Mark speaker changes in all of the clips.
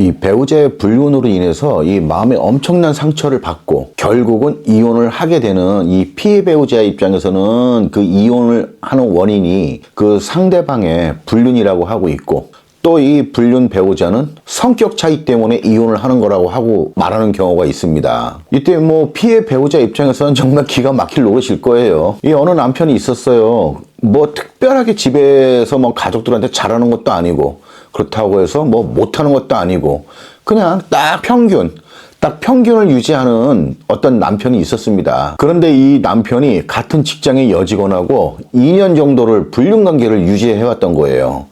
Speaker 1: 이 배우자의 불륜으로 인해서 이 마음에 엄청난 상처를 받고 결국은 이혼을 하게 되는 이 피해 배우자의 입장에서는 그 이혼을 하는 원인이 그 상대방의 불륜이라고 하고 있고, 또 이 불륜 배우자는 성격 차이 때문에 이혼을 하는 거라고 하고 말하는 경우가 있습니다. 이때 뭐 피해 배우자 입장에서는 정말 기가 막힐 노릇일 거예요. 이 어느 남편이 있었어요. 뭐 특별하게 집에서 뭐 가족들한테 잘하는 것도 아니고, 그렇다고 해서 뭐 못하는 것도 아니고, 그냥 딱 평균을 유지하는 어떤 남편이 있었습니다. 그런데 이 남편이 같은 직장의 여직원하고 2년 정도를 불륜 관계를 유지해왔던 거예요.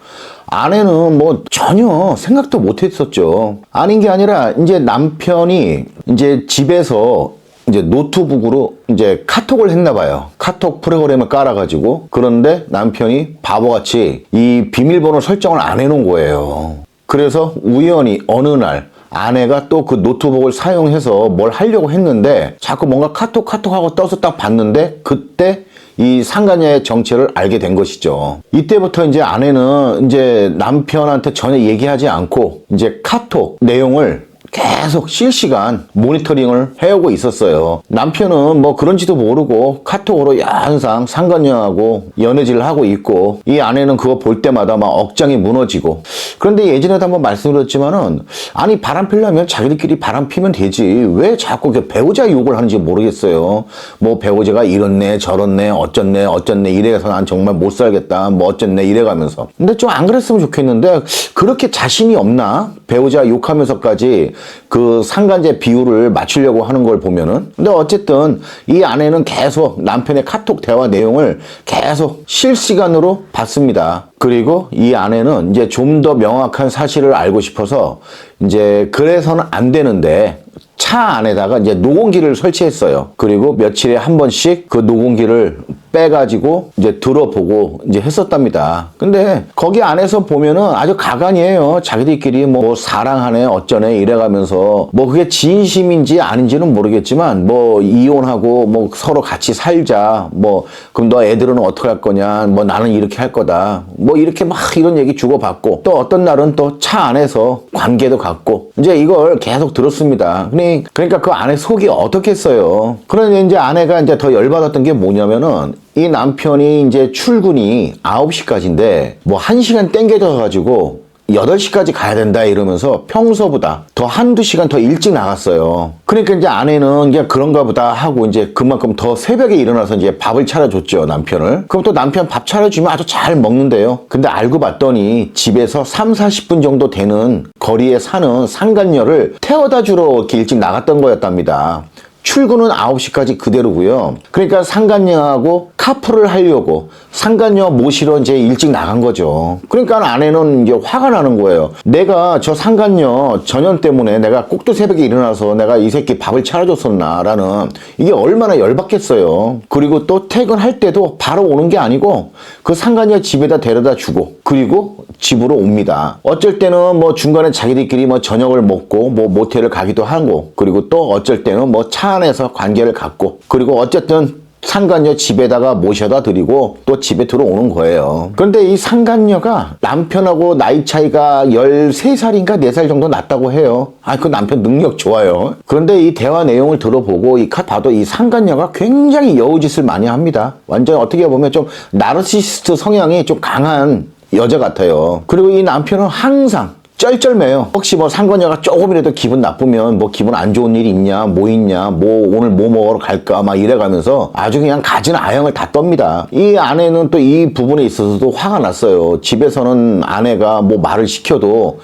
Speaker 1: 아내는 뭐 전혀 생각도 못 했었죠. 아닌 게 아니라 이제 남편이 이제 집에서 이제 노트북으로 이제 카톡을 했나 봐요. 카톡 프로그램을 깔아가지고. 그런데 남편이 바보같이 이 비밀번호 설정을 안 해놓은 거예요. 그래서 우연히 어느 날 아내가 또 그 노트북을 사용해서 뭘 하려고 했는데 자꾸 뭔가 카톡하고 떠서 딱 봤는데, 그때 이 상간녀의 정체를 알게 된 것이죠. 이때부터 이제 아내는 이제 남편한테 전혀 얘기하지 않고 이제 카톡 내용을 계속 실시간 모니터링을 해오고 있었어요. 남편은 뭐 그런지도 모르고 카톡으로 항상 상간녀하고 연애질을 하고 있고, 이 아내는 그거 볼 때마다 막 억장이 무너지고. 그런데 예전에도 한번 말씀드렸지만은, 아니 바람 피려면 자기들끼리 바람 피면 되지 왜 자꾸 배우자 욕을 하는지 모르겠어요. 뭐 배우자가 이렇네 저렇네 어쩌네 이래서 난 정말 못 살겠다 뭐 어쩌네 이래가면서. 근데 좀 안 그랬으면 좋겠는데, 그렇게 자신이 없나? 배우자 욕하면서까지 그 상간제 비율을 맞추려고 하는 걸 보면은. 근데 어쨌든 이 아내는 계속 남편의 카톡 대화 내용을 계속 실시간으로 봤습니다. 그리고 이 아내는 이제 좀 더 명확한 사실을 알고 싶어서 이제 그래서는 안 되는데 차 안에다가 이제 녹음기를 설치했어요. 그리고 며칠에 한 번씩 그 녹음기를 빼가지고 이제 들어보고 이제 했었답니다. 근데 거기 안에서 보면은 아주 가관이에요. 자기들끼리 뭐 사랑하네 어쩌네 이래가면서, 뭐 그게 진심인지 아닌지는 모르겠지만 뭐 이혼하고 뭐 서로 같이 살자, 뭐 그럼 너 애들은 어떻게 할 거냐, 뭐 나는 이렇게 할 거다, 뭐 이렇게 막 이런 얘기 주고받고, 또 어떤 날은 또 차 안에서 관계도 갖고, 이제 이걸 계속 들었습니다. 그러니까 그 아내 속이 어떻겠어요. 그런데 이제 아내가 이제 더 열받았던 게 뭐냐면은, 이 남편이 이제 출근이 9시까지인데 뭐 1시간 땡겨져가지고 8시까지 가야 된다 이러면서 평소보다 더 한두 시간 더 일찍 나갔어요. 그러니까 이제 아내는 이제 그런가 보다 하고 이제 그만큼 더 새벽에 일어나서 이제 밥을 차려줬죠, 남편을. 그럼 또 남편 밥 차려주면 아주 잘 먹는데요. 근데 알고 봤더니 집에서 30-40분 정도 되는 거리에 사는 상간녀를 태워다 주러 이렇게 일찍 나갔던 거였답니다. 출근은 9시까지 그대로고요. 그러니까 상간녀하고 카풀을 하려고 상간녀 모시러 이제 일찍 나간 거죠. 그러니까 아내는 이제 화가 나는 거예요. 내가 저 상간녀 전연 때문에 내가 꼭두 새벽에 일어나서 내가 이 새끼 밥을 차려줬었나 라는, 이게 얼마나 열받겠어요. 그리고 또 퇴근할 때도 바로 오는 게 아니고 그 상간녀 집에다 데려다 주고 그리고 집으로 옵니다. 어쩔 때는 뭐 중간에 자기들끼리 뭐 저녁을 먹고 뭐 모텔을 가기도 하고, 그리고 또 어쩔 때는 뭐 차 안에서 관계를 갖고, 그리고 어쨌든 상간녀 집에다가 모셔다 드리고 또 집에 들어오는 거예요. 그런데 이 상간녀가 남편하고 나이 차이가 13살인가 4살 정도 났다고 해요. 그 남편 능력 좋아요. 그런데 이 대화 내용을 들어보고 이 컷 봐도 이 상간녀가 굉장히 여우짓을 많이 합니다. 완전 어떻게 보면 좀 나르시시스트 성향이 좀 강한 여자 같아요. 그리고 이 남편은 항상 쩔쩔매요. 혹시 뭐 상간녀가 조금이라도 기분 나쁘면 뭐 기분 안 좋은 일이 있냐, 뭐 오늘 뭐 먹으러 갈까 막 이래가면서 아주 그냥 가진 아형을 다 떱니다. 이 아내는 또 이 부분에 있어서도 화가 났어요. 집에서는 아내가 뭐 말을 시켜도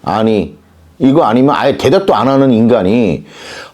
Speaker 1: 아니 이거 아니면 아예 대답도 안 하는 인간이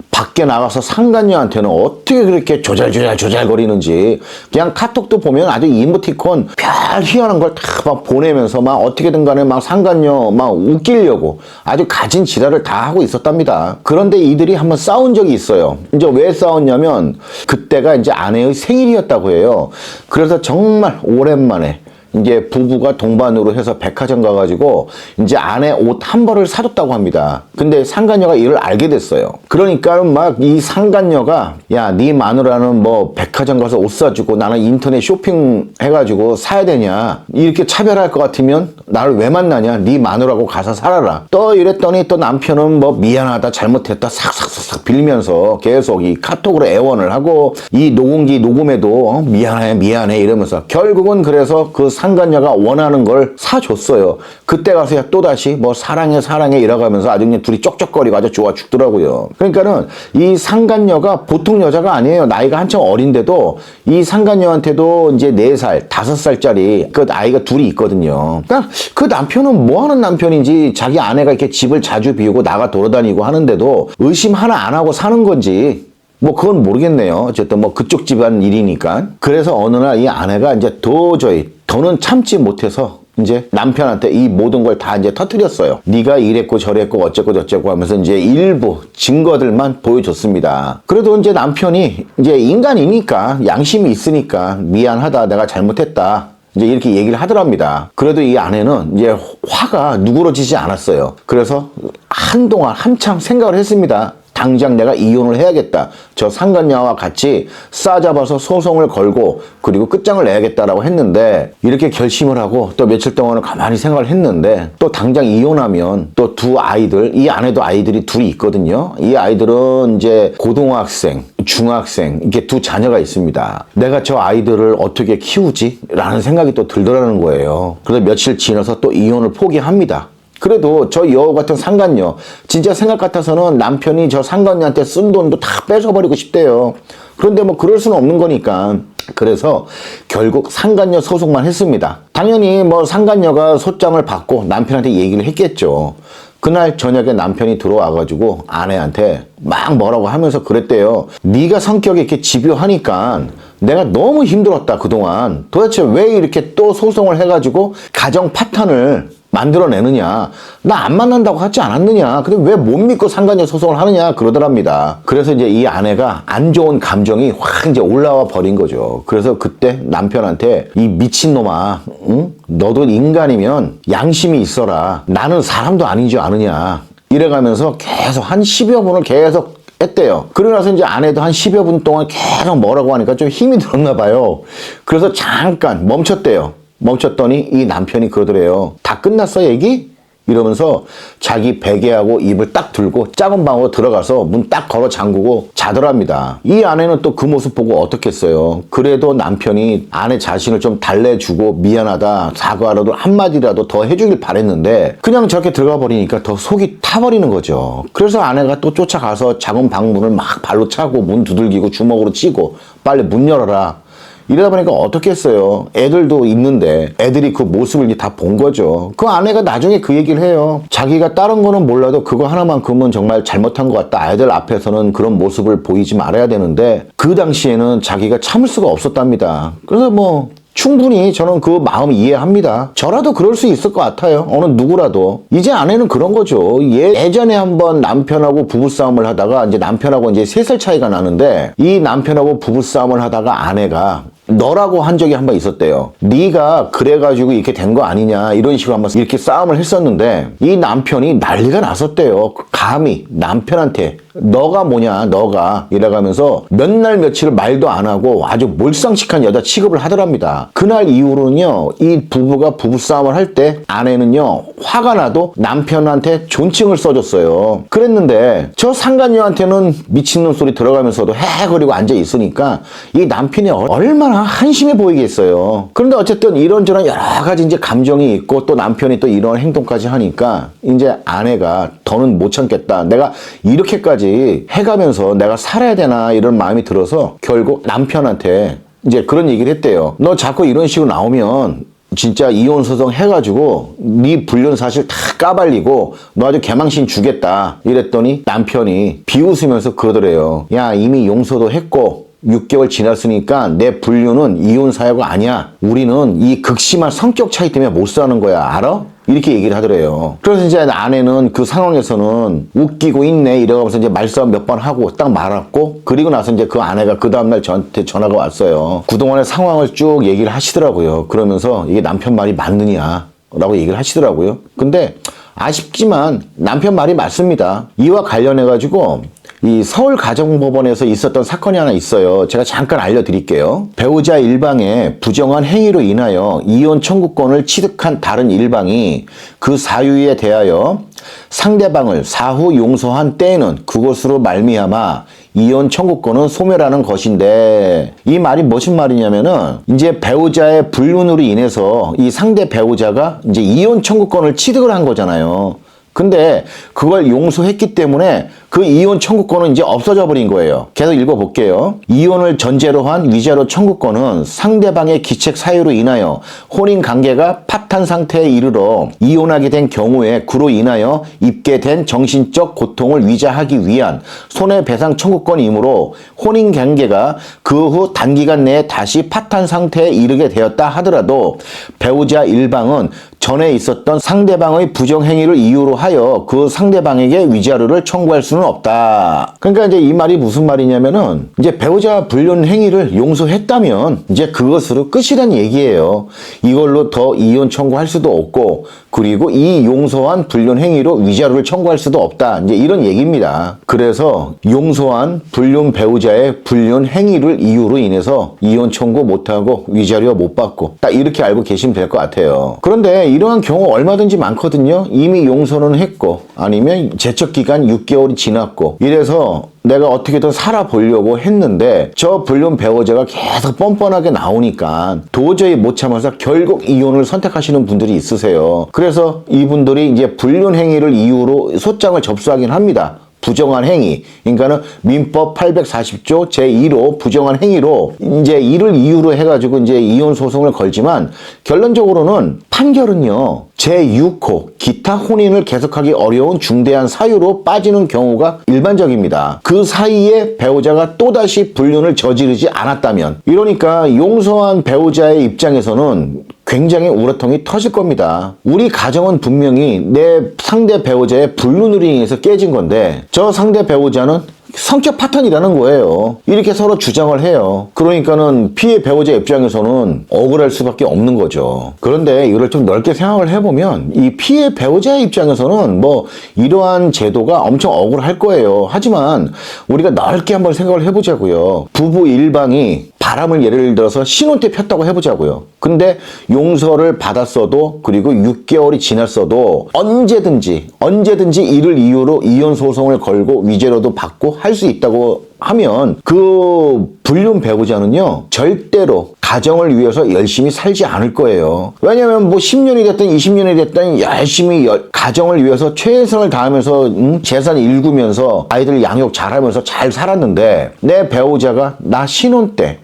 Speaker 1: 밖에 나가서 상간녀한테는 어떻게 그렇게 조잘거리는지. 그냥 카톡도 보면 아주 이모티콘 별 희한한 걸 다 막 보내면서 막 어떻게든 간에 막 상간녀 막 웃기려고 아주 가진 지랄을 다 하고 있었답니다. 그런데 이들이 한번 싸운 적이 있어요. 이제 왜 싸웠냐면 그때가 이제 아내의 생일이었다고 해요. 그래서 정말 오랜만에 이제 부부가 동반으로 해서 백화점 가가지고 이제 아내 옷 한 벌을 사줬다고 합니다. 근데 상간녀가 이를 알게 됐어요. 그러니까 막 이 상간녀가 야, 네 마누라는 뭐 백화점 가서 옷 사주고 나는 인터넷 쇼핑 해가지고 사야 되냐, 이렇게 차별할 것 같으면 나를 왜 만나냐, 네 마누라고 가서 살아라. 또 이랬더니 또 남편은 뭐 미안하다, 잘못했다 싹싹싹 빌면서 계속 이 카톡으로 애원을 하고 이 녹음기 녹음에도 미안해 이러면서 결국은 그래서 그 상간녀가 원하는 걸 사줬어요. 그때 가서야 또다시 뭐 사랑해 이러가면서 아주 그냥 둘이 쩍쩍거리고 아주 좋아 죽더라고요. 그러니까는 이 상간녀가 보통 여자가 아니에요. 나이가 한참 어린데도 이 상간녀한테도 이제 4살, 5살짜리 그 아이가 둘이 있거든요. 그러니까 그 남편은 뭐 하는 남편인지, 자기 아내가 이렇게 집을 자주 비우고 나가 돌아다니고 하는데도 의심 하나 안 하고 사는 건지 뭐 그건 모르겠네요. 어쨌든 뭐 그쪽 집안 일이니까. 그래서 어느 날 이 아내가 이제 도저히 더는 참지 못해서 이제 남편한테 이 모든 걸 다 이제 터뜨렸어요. 네가 이랬고 저랬고 어쨌고 저쨌고 하면서 이제 일부 증거들만 보여줬습니다. 그래도 이제 남편이 이제 인간이니까 양심이 있으니까 미안하다, 내가 잘못했다, 이제 이렇게 얘기를 하더랍니다. 그래도 이 아내는 이제 화가 누그러지지 않았어요. 그래서 한동안 한참 생각을 했습니다. 당장 내가 이혼을 해야겠다. 저 상간녀와 같이 싸잡아서 소송을 걸고 그리고 끝장을 내야겠다라고 했는데, 이렇게 결심을 하고 또 며칠 동안은 가만히 생각을 했는데, 또 당장 이혼하면 또 두 아이들, 이 아내도 아이들이 둘이 있거든요. 이 아이들은 이제 고등학생, 중학생, 이렇게 두 자녀가 있습니다. 내가 저 아이들을 어떻게 키우지? 라는 생각이 또 들더라는 거예요. 그래서 며칠 지나서 또 이혼을 포기합니다. 그래도 저 여우 같은 상간녀, 진짜 생각 같아서는 남편이 저 상간녀한테 쓴 돈도 다 뺏어버리고 싶대요. 그런데 뭐 그럴 수는 없는 거니까. 그래서 결국 상간녀 소송만 했습니다. 당연히 뭐 상간녀가 소장을 받고 남편한테 얘기를 했겠죠. 그날 저녁에 남편이 들어와가지고 아내한테 막 뭐라고 하면서 그랬대요. 네가 성격이 이렇게 집요하니까 내가 너무 힘들었다 그동안. 도대체 왜 이렇게 또 소송을 해가지고 가정 파탄을 만들어내느냐. 나 안 만난다고 하지 않았느냐. 근데 왜 못 믿고 상간녀 소송을 하느냐 그러더랍니다. 그래서 이제 이 아내가 안 좋은 감정이 확 이제 올라와 버린 거죠. 그래서 그때 남편한테 이 미친놈아, 응? 너도 인간이면 양심이 있어라. 나는 사람도 아닌 줄 아느냐. 이래가면서 계속 한 10여 분을 계속 했대요. 그러고 나서 이제 아내도 한 10여 분 동안 계속 뭐라고 하니까 좀 힘이 들었나 봐요. 그래서 잠깐 멈췄대요. 멈췄더니 이 남편이 그러더래요. 다 끝났어 얘기? 이러면서 자기 베개하고 입을 딱 들고 작은 방으로 들어가서 문 딱 걸어 잠그고 자더랍니다. 이 아내는 또 그 모습 보고 어떻겠어요. 그래도 남편이 아내 자신을 좀 달래주고 미안하다, 사과라도 한마디라도 더 해주길 바랬는데 그냥 저렇게 들어가 버리니까 더 속이 타버리는 거죠. 그래서 아내가 또 쫓아가서 작은 방문을 막 발로 차고 문 두들기고 주먹으로 치고 빨리 문 열어라. 이러다 보니까 어떻겠어요. 애들도 있는데 애들이 그 모습을 이제 다 본 거죠. 그 아내가 나중에 그 얘기를 해요. 자기가 다른 거는 몰라도 그거 하나만큼은 정말 잘못한 것 같다. 아이들 앞에서는 그런 모습을 보이지 말아야 되는데 그 당시에는 자기가 참을 수가 없었답니다. 그래서 뭐 충분히 저는 그 마음 이해합니다. 저라도 그럴 수 있을 것 같아요. 어느 누구라도. 이제 아내는 그런 거죠. 예전에 한번 남편하고 부부싸움을 하다가 이제 남편하고 이제 3살 차이가 나는데 이 남편하고 부부싸움을 하다가 아내가 너라고 한 적이 한 번 있었대요. 네가 그래가지고 이렇게 된 거 아니냐 이런 식으로 한번 이렇게 싸움을 했었는데 이 남편이 난리가 났었대요. 감히 남편한테 너가 뭐냐 너가 이래가면서 몇 날 며칠을 말도 안 하고 아주 몰상식한 여자 취급을 하더랍니다. 그날 이후로는요 이 부부가 부부싸움을 할 때 아내는요 화가 나도 남편한테 존칭을 써줬어요. 그랬는데 저 상간녀한테는 미친놈 소리 들어가면서도 헤헤거리고 앉아 있으니까 이 남편이 얼마나 한심해 보이겠어요. 그런데 어쨌든 이런저런 여러 가지 이제 감정이 있고 또 남편이 또 이런 행동까지 하니까 이제 아내가 더는 못 참겠다. 내가 이렇게까지 해가면서 내가 살아야 되나 이런 마음이 들어서 결국 남편한테 이제 그런 얘기를 했대요. 너 자꾸 이런 식으로 나오면 진짜 이혼소송 해가지고 네 불륜 사실 다 까발리고 너 아주 개망신 주겠다. 이랬더니 남편이 비웃으면서 그러더래요. 야 이미 용서도 했고 6개월 지났으니까 내 불륜은 이혼 사유가 아니야. 우리는 이 극심한 성격 차이 때문에 못 사는 거야. 알아? 이렇게 얘기를 하더래요. 그래서 이제 아내는 그 상황에서는 웃기고 있네 이러면서 이제 말싸움 몇 번 하고 딱 말았고, 그리고 나서 이제 그 아내가 그 다음날 저한테 전화가 왔어요. 그동안의 상황을 쭉 얘기를 하시더라고요. 그러면서 이게 남편 말이 맞느냐 라고 얘기를 하시더라고요. 근데 아쉽지만 남편 말이 맞습니다. 이와 관련해가지고 이 서울가정법원에서 있었던 사건이 하나 있어요. 제가 잠깐 알려드릴게요. 배우자 일방의 부정한 행위로 인하여 이혼 청구권을 취득한 다른 일방이 그 사유에 대하여 상대방을 사후 용서한 때에는 그것으로 말미암아 이혼 청구권은 소멸하는 것인데, 이 말이 무슨 말이냐면은 이제 배우자의 불륜으로 인해서 이 상대 배우자가 이제 이혼 청구권을 취득을 한 거잖아요. 근데 그걸 용서했기 때문에 그 이혼 청구권은 이제 없어져 버린 거예요. 계속 읽어볼게요. 이혼을 전제로 한 위자료 청구권은 상대방의 기책 사유로 인하여 혼인관계가 파탄 상태에 이르러 이혼하게 된 경우에 그로 인하여 입게 된 정신적 고통을 위자하기 위한 손해배상 청구권이므로 혼인관계가 그 후 단기간 내에 다시 파탄 상태에 이르게 되었다 하더라도 배우자 일방은 전에 있었던 상대방의 부정행위를 이유로 하여 그 상대방에게 위자료를 청구할 수는 없다. 그러니까 이제 이 말이 무슨 말이냐면은 이제 배우자 불륜 행위를 용서했다면 이제 그것으로 끝이란 얘기예요. 이걸로 더 이혼 청구할 수도 없고, 그리고 이 용서한 불륜 행위로 위자료를 청구할 수도 없다. 이제 이런 얘기입니다. 그래서 용서한 불륜 배우자의 불륜 행위를 이유로 인해서 이혼 청구 못하고 위자료 못 받고 딱 이렇게 알고 계시면 될 것 같아요. 그런데 이러한 경우 얼마든지 많거든요. 이미 용서는 했고 아니면 제척기간 6개월이 지났고 이래서 내가 어떻게든 살아보려고 했는데 저 불륜 배우자가 계속 뻔뻔하게 나오니까 도저히 못 참아서 결국 이혼을 선택하시는 분들이 있으세요. 그래서 이분들이 이제 불륜 행위를 이유로 소장을 접수하긴 합니다. 부정한 행위. 그러니까는 민법 840조 제1호 부정한 행위로 이제 이를 이유로 해가지고 이제 이혼 소송을 걸지만 결론적으로는 판결은요. 제6호 기타 혼인을 계속하기 어려운 중대한 사유로 빠지는 경우가 일반적입니다. 그 사이에 배우자가 또다시 불륜을 저지르지 않았다면, 이러니까 용서한 배우자의 입장에서는 굉장히 우라통이 터질 겁니다. 우리 가정은 분명히 내 상대 배우자의 불륜으로 인해서 깨진 건데 저 상대 배우자는 성격 파탄이라는 거예요. 이렇게 서로 주장을 해요. 그러니까는 피해 배우자 입장에서는 억울할 수밖에 없는 거죠. 그런데 이걸 좀 넓게 생각을 해보면 이 피해 배우자의 입장에서는 뭐 이러한 제도가 엄청 억울할 거예요. 하지만 우리가 넓게 한번 생각을 해보자고요. 부부 일방이 바람을 예를 들어서 신혼 때 폈다고 해보자고요. 근데 용서를 받았어도 그리고 6개월이 지났어도 언제든지 이를 이유로 이혼 소송을 걸고 위자료도 받고 할 수 있다고 하면 그 불륜 배우자는요 절대로 가정을 위해서 열심히 살지 않을 거예요. 왜냐면 뭐 10년이 됐든 20년이 됐든 열심히 가정을 위해서 최선을 다하면서 재산 일구면서 아이들 양육 잘하면서 잘 살았는데 내 배우자가 나 신혼 때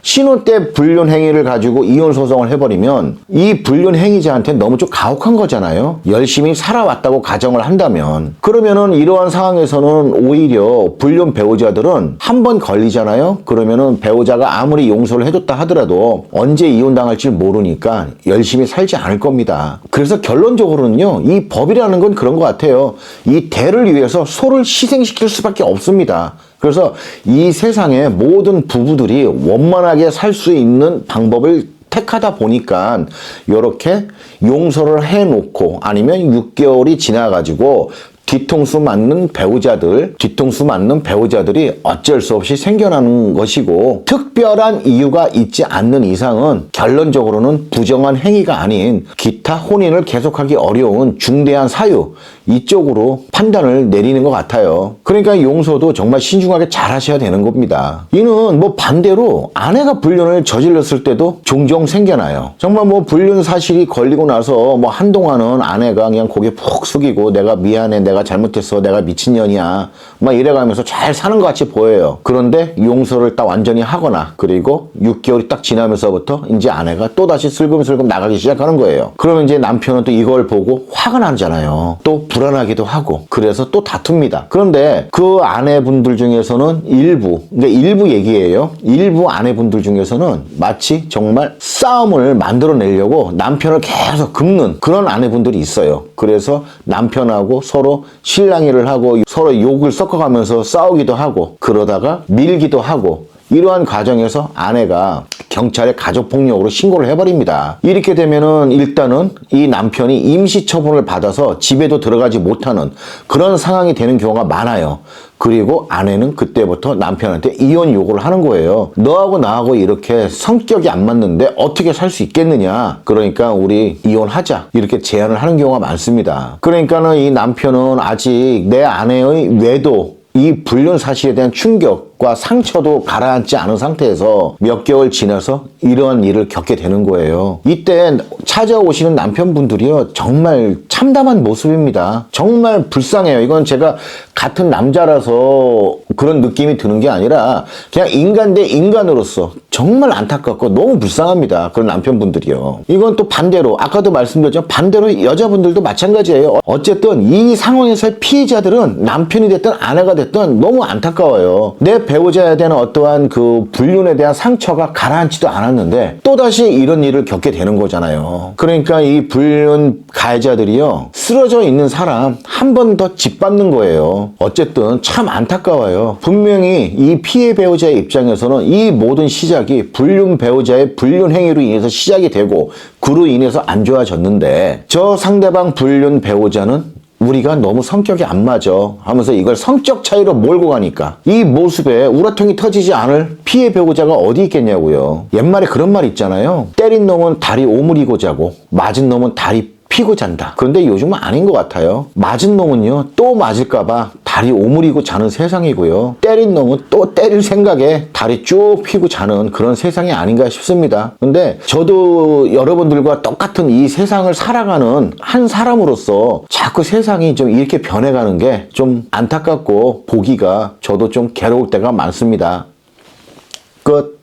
Speaker 1: 불륜 행위를 가지고 이혼 소송을 해버리면 이 불륜 행위자한테 너무 좀 가혹한 거잖아요. 열심히 살아왔다고 가정을 한다면. 그러면은 이러한 상황에서는 오히려 불륜 배우자들은 한 번 걸리잖아요. 그러면은 배우자가 아무리 용서를 해줬다 하더라도 언제 이혼당할지 모르니까 열심히 살지 않을 겁니다. 그래서 결론적으로는요, 이 법이라는 건 그런 것 같아요. 이 대를 위해서 소를 희생시킬 수밖에 없습니다. 그래서 이 세상의 모든 부부들이 원만하게 살 수 있는 방법을 택하다 보니까 이렇게 용서를 해놓고 아니면 6개월이 지나가지고 뒤통수 맞는 배우자들이 어쩔 수 없이 생겨나는 것이고, 특별한 이유가 있지 않는 이상은 결론적으로는 부정한 행위가 아닌 기타 혼인을 계속하기 어려운 중대한 사유, 이쪽으로 판단을 내리는 것 같아요. 그러니까 용서도 정말 신중하게 잘 하셔야 되는 겁니다. 이는 뭐 반대로 아내가 불륜을 저질렀을 때도 종종 생겨나요. 정말 뭐 불륜 사실이 걸리고 나서 뭐 한동안은 아내가 그냥 고개 푹 숙이고 내가 미안해, 내가 내가 잘못했어, 내가 미친년이야, 막 이래가면서 잘 사는 것 같이 보여요. 그런데 용서를 딱 완전히 하거나 그리고 6개월이 딱 지나면서부터 이제 아내가 또다시 슬금슬금 나가기 시작하는 거예요. 그러면 이제 남편은 또 이걸 보고 화가 나잖아요. 또 불안하기도 하고 그래서 또 다툽니다. 그런데 그 아내분들 중에서는 일부 얘기예요. 일부 아내분들 중에서는 마치 정말 싸움을 만들어내려고 남편을 계속 긁는 그런 아내분들이 있어요. 그래서 남편하고 서로 실랑이를 하고 서로 욕을 섞어가면서 싸우기도 하고 그러다가 밀기도 하고 이러한 과정에서 아내가 경찰에 가족폭력으로 신고를 해버립니다. 이렇게 되면은 일단은 이 남편이 임시처분을 받아서 집에도 들어가지 못하는 그런 상황이 되는 경우가 많아요. 그리고 아내는 그때부터 남편한테 이혼 요구를 하는 거예요. 너하고 나하고 이렇게 성격이 안 맞는데 어떻게 살 수 있겠느냐. 그러니까 우리 이혼하자. 이렇게 제안을 하는 경우가 많습니다. 그러니까는 이 남편은 아직 내 아내의 외도 이 불륜 사실에 대한 충격과 상처도 가라앉지 않은 상태에서 몇 개월 지나서 이러한 일을 겪게 되는 거예요. 이때 찾아오시는 남편분들이요, 정말 참담한 모습입니다. 정말 불쌍해요. 이건 제가 같은 남자라서 그런 느낌이 드는 게 아니라 그냥 인간 대 인간으로서 정말 안타깝고 너무 불쌍합니다. 그런 남편분들이요. 이건 또 반대로 아까도 말씀드렸죠. 반대로 여자분들도 마찬가지예요. 어쨌든 이 상황에서의 피해자들은 남편이 됐든 아내가 됐든 너무 안타까워요. 내 배우자에 대한 어떠한 그 불륜에 대한 상처가 가라앉지도 않았는데 또다시 이런 일을 겪게 되는 거잖아요. 그러니까 이 불륜 가해자들이요, 쓰러져 있는 사람 한 번 더 짓밟는 거예요. 어쨌든 참 안타까워요. 분명히 이 피해 배우자의 입장에서는 이 모든 시작이 불륜 배우자의 불륜 행위로 인해서 시작이 되고 그로 인해서 안 좋아졌는데 저 상대방 불륜 배우자는 우리가 너무 성격이 안 맞아 하면서 이걸 성격 차이로 몰고 가니까 이 모습에 우라통이 터지지 않을 피해 배우자가 어디 있겠냐고요. 옛말에 그런 말 있잖아요. 때린 놈은 다리 오므리고 자고 맞은 놈은 다리 피고 잔다. 그런데 요즘은 아닌 것 같아요. 맞은 놈은요, 또 맞을까봐 다리 오므리고 자는 세상이고요. 때린 놈은 또 때릴 생각에 다리 쭉 피고 자는 그런 세상이 아닌가 싶습니다. 근데 저도 여러분들과 똑같은 이 세상을 살아가는 한 사람으로서 자꾸 세상이 좀 이렇게 변해가는 게 좀 안타깝고 보기가 저도 좀 괴로울 때가 많습니다. 끝.